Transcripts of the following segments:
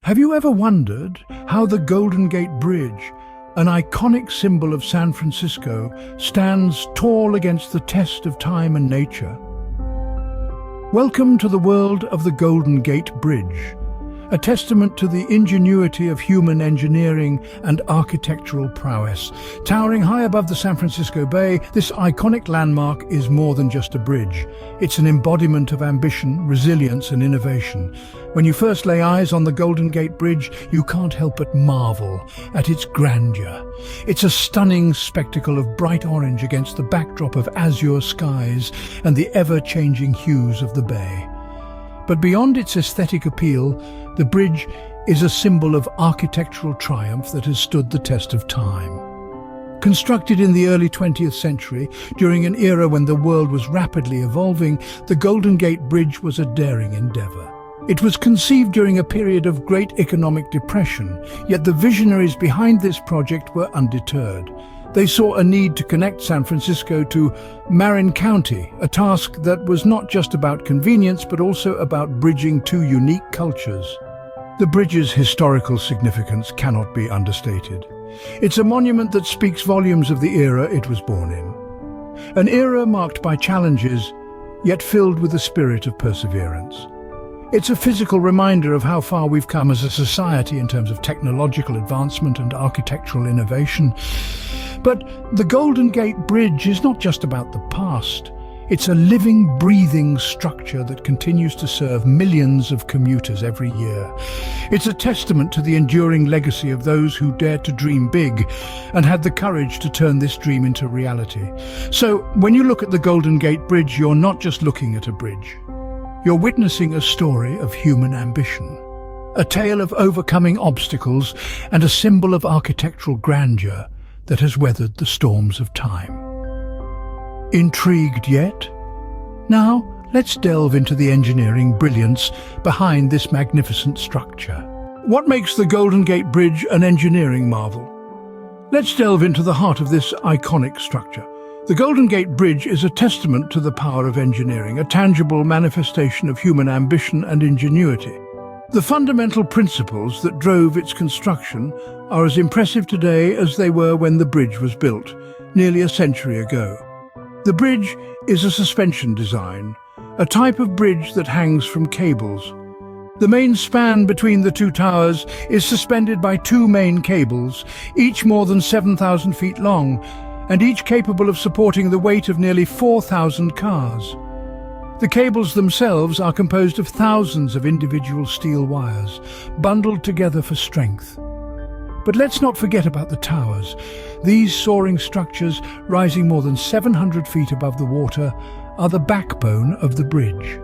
Have you ever wondered how the Golden Gate Bridge, an iconic symbol of San Francisco, stands tall against the test of time and nature? Welcome to the world of the Golden Gate Bridge, a testament to the ingenuity of human engineering and architectural prowess. Towering high above the San Francisco Bay, this iconic landmark is more than just a bridge. It's an embodiment of ambition, resilience, and innovation. When you first lay eyes on the Golden Gate Bridge, you can't help but marvel at its grandeur. It's a stunning spectacle of bright orange against the backdrop of azure skies and the ever-changing hues of the bay. But beyond its aesthetic appeal, the bridge is a symbol of architectural triumph that has stood the test of time. Constructed in the early 20th century, during an era when the world was rapidly evolving, the Golden Gate Bridge was a daring endeavor. It was conceived during a period of great economic depression, yet the visionaries behind this project were undeterred. They saw a need to connect San Francisco to Marin County, a task that was not just about convenience but also about bridging two unique cultures. The bridge's historical significance cannot be understated. It's a monument that speaks volumes of the era it was born in. An era marked by challenges, yet filled with a spirit of perseverance. It's a physical reminder of how far we've come as a society in terms of technological advancement and architectural innovation. But the Golden Gate Bridge is not just about the past. It's a living, breathing structure that continues to serve millions of commuters every year. It's a testament to the enduring legacy of those who dared to dream big and had the courage to turn this dream into reality. So, when you look at the Golden Gate Bridge, you're not just looking at a bridge. You're witnessing a story of human ambition, a tale of overcoming obstacles and a symbol of architectural grandeur that has weathered the storms of time. Intrigued yet? Now, let's delve into the engineering brilliance behind this magnificent structure. What makes the Golden Gate Bridge an engineering marvel? Let's delve into the heart of this iconic structure. The Golden Gate Bridge is a testament to the power of engineering, a tangible manifestation of human ambition and ingenuity. The fundamental principles that drove its construction are as impressive today as they were when the bridge was built, nearly a century ago. The bridge is a suspension design, a type of bridge that hangs from cables. The main span between the two towers is suspended by two main cables, each more than 7,000 feet long, and each capable of supporting the weight of nearly 4,000 cars. The cables themselves are composed of thousands of individual steel wires, bundled together for strength. But let's not forget about the towers. These soaring structures, rising more than 700 feet above the water, are the backbone of the bridge.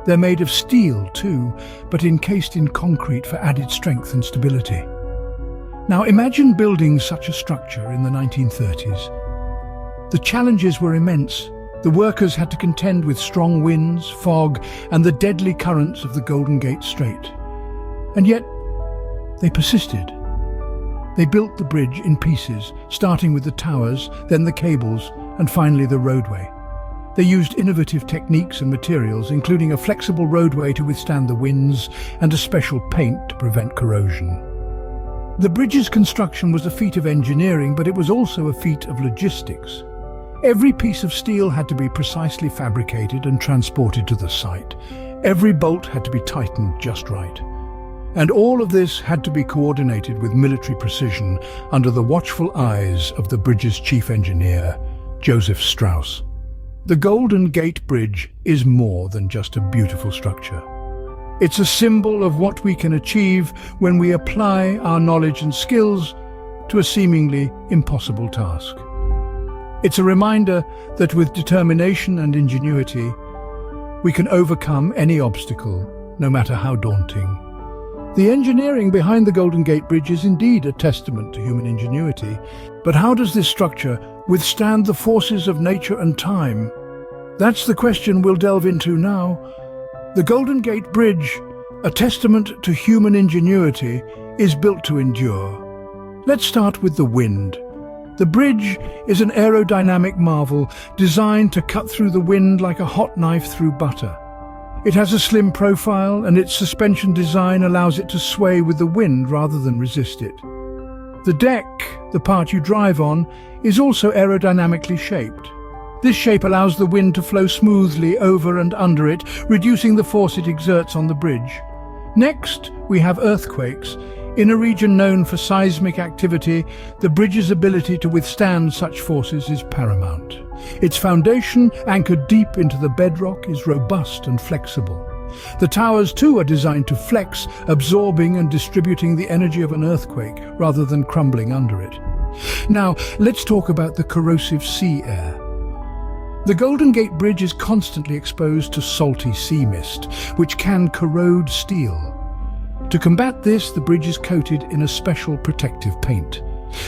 They're made of steel too, but encased in concrete for added strength and stability. Now imagine building such a structure in the 1930s. The challenges were immense. The workers had to contend with strong winds, fog, and the deadly currents of the Golden Gate Strait. And yet, they persisted. They built the bridge in pieces, starting with the towers, then the cables, and finally the roadway. They used innovative techniques and materials, including a flexible roadway to withstand the winds and a special paint to prevent corrosion. The bridge's construction was a feat of engineering, but it was also a feat of logistics. Every piece of steel had to be precisely fabricated and transported to the site. Every bolt had to be tightened just right. And all of this had to be coordinated with military precision under the watchful eyes of the bridge's chief engineer, Joseph Strauss. The Golden Gate Bridge is more than just a beautiful structure. It's a symbol of what we can achieve when we apply our knowledge and skills to a seemingly impossible task. It's a reminder that with determination and ingenuity, we can overcome any obstacle, no matter how daunting. The engineering behind the Golden Gate Bridge is indeed a testament to human ingenuity. But how does this structure withstand the forces of nature and time? That's the question we'll delve into now. The Golden Gate Bridge, a testament to human ingenuity, is built to endure. Let's start with the wind. The bridge is an aerodynamic marvel designed to cut through the wind like a hot knife through butter. It has a slim profile, and its suspension design allows it to sway with the wind rather than resist it. The deck, the part you drive on, is also aerodynamically shaped. This shape allows the wind to flow smoothly over and under it, reducing the force it exerts on the bridge. Next, we have earthquakes. In a region known for seismic activity, the bridge's ability to withstand such forces is paramount. Its foundation, anchored deep into the bedrock, is robust and flexible. The towers too are designed to flex, absorbing and distributing the energy of an earthquake rather than crumbling under it. Now, let's talk about the corrosive sea air. The Golden Gate Bridge is constantly exposed to salty sea mist, which can corrode steel. To combat this, the bridge is coated in a special protective paint.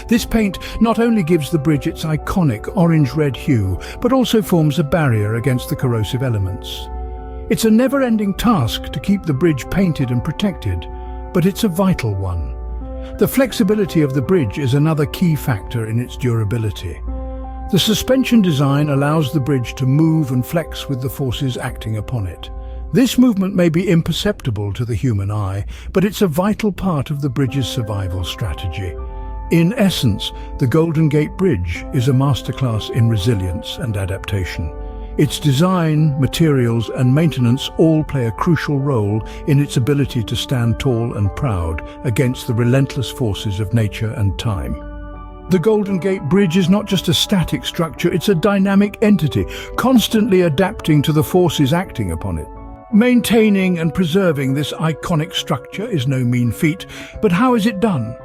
This paint not only gives the bridge its iconic orange-red hue, but also forms a barrier against the corrosive elements. It's a never-ending task to keep the bridge painted and protected, but it's a vital one. The flexibility of the bridge is another key factor in its durability. The suspension design allows the bridge to move and flex with the forces acting upon it. This movement may be imperceptible to the human eye, but it's a vital part of the bridge's survival strategy. In essence, the Golden Gate Bridge is a masterclass in resilience and adaptation. Its design, materials, and maintenance all play a crucial role in its ability to stand tall and proud against the relentless forces of nature and time. The Golden Gate Bridge is not just a static structure, it's a dynamic entity, constantly adapting to the forces acting upon it. Maintaining and preserving this iconic structure is no mean feat, but how is it done?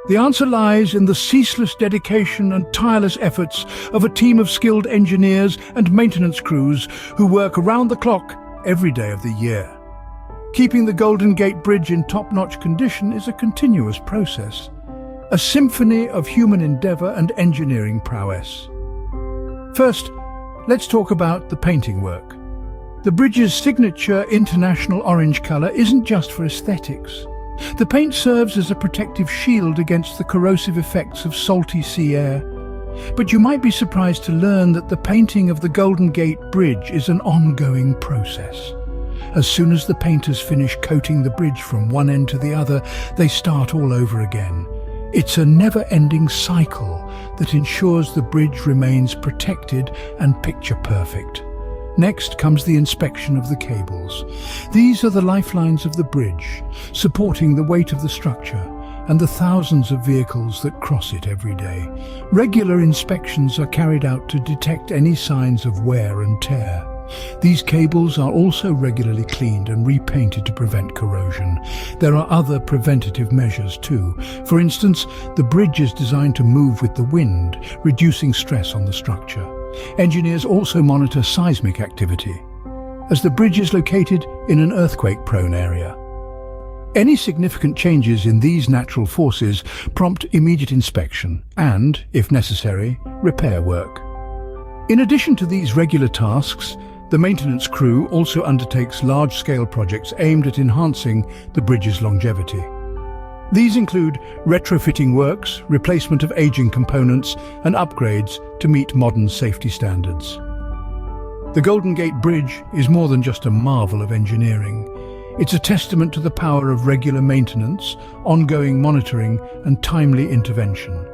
The answer lies in the ceaseless dedication and tireless efforts of a team of skilled engineers and maintenance crews who work around the clock every day of the year. Keeping the Golden Gate Bridge in top-notch condition is a continuous process, a symphony of human endeavour and engineering prowess. First, let's talk about the painting work. The bridge's signature international orange colour isn't just for aesthetics. The paint serves as a protective shield against the corrosive effects of salty sea air. But you might be surprised to learn that the painting of the Golden Gate Bridge is an ongoing process. As soon as the painters finish coating the bridge from one end to the other, they start all over again. It's a never-ending cycle that ensures the bridge remains protected and picture-perfect. Next comes the inspection of the cables. These are the lifelines of the bridge, supporting the weight of the structure and the thousands of vehicles that cross it every day. Regular inspections are carried out to detect any signs of wear and tear. These cables are also regularly cleaned and repainted to prevent corrosion. There are other preventative measures too. For instance, the bridge is designed to move with the wind, reducing stress on the structure. Engineers also monitor seismic activity, as the bridge is located in an earthquake-prone area. Any significant changes in these natural forces prompt immediate inspection and, if necessary, repair work. In addition to these regular tasks, the maintenance crew also undertakes large-scale projects aimed at enhancing the bridge's longevity. These include retrofitting works, replacement of aging components, and upgrades to meet modern safety standards. The Golden Gate Bridge is more than just a marvel of engineering. It's a testament to the power of regular maintenance, ongoing monitoring, and timely intervention.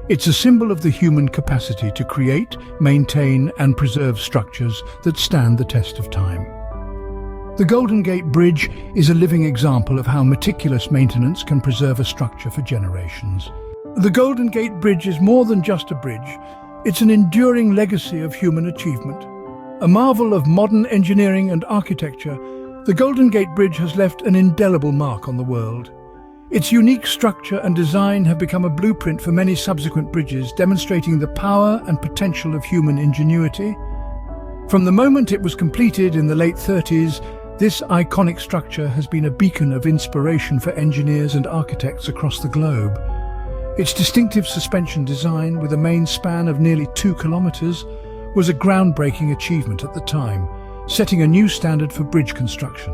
It's a symbol of the human capacity to create, maintain, and preserve structures that stand the test of time. The Golden Gate Bridge is a living example of how meticulous maintenance can preserve a structure for generations. The Golden Gate Bridge is more than just a bridge. It's an enduring legacy of human achievement. A marvel of modern engineering and architecture, the Golden Gate Bridge has left an indelible mark on the world. Its unique structure and design have become a blueprint for many subsequent bridges, demonstrating the power and potential of human ingenuity. From the moment it was completed in the late 30s, this iconic structure has been a beacon of inspiration for engineers and architects across the globe. Its distinctive suspension design, with a main span of nearly 2 kilometers, was a groundbreaking achievement at the time, setting a new standard for bridge construction.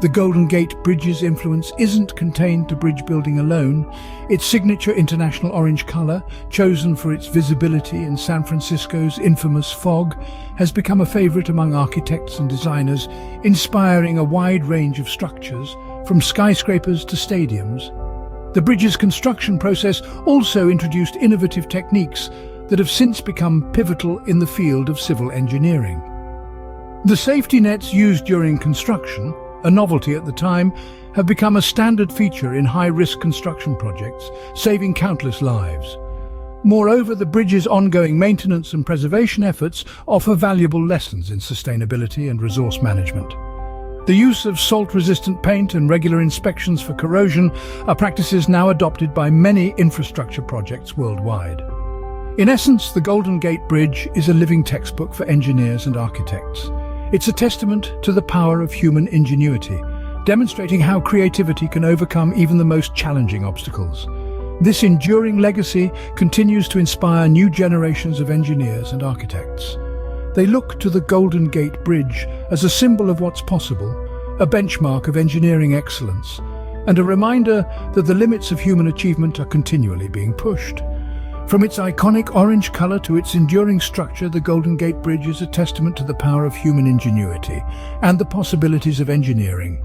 The Golden Gate Bridge's influence isn't contained to bridge building alone. Its signature international orange color, chosen for its visibility in San Francisco's infamous fog, has become a favorite among architects and designers, inspiring a wide range of structures, from skyscrapers to stadiums. The bridge's construction process also introduced innovative techniques that have since become pivotal in the field of civil engineering. The safety nets used during construction, a novelty at the time, have become a standard feature in high-risk construction projects, saving countless lives. Moreover, the bridge's ongoing maintenance and preservation efforts offer valuable lessons in sustainability and resource management. The use of salt-resistant paint and regular inspections for corrosion are practices now adopted by many infrastructure projects worldwide. In essence, the Golden Gate Bridge is a living textbook for engineers and architects. It's a testament to the power of human ingenuity, demonstrating how creativity can overcome even the most challenging obstacles. This enduring legacy continues to inspire new generations of engineers and architects. They look to the Golden Gate Bridge as a symbol of what's possible, a benchmark of engineering excellence, and a reminder that the limits of human achievement are continually being pushed. From its iconic orange color to its enduring structure, the Golden Gate Bridge is a testament to the power of human ingenuity and the possibilities of engineering.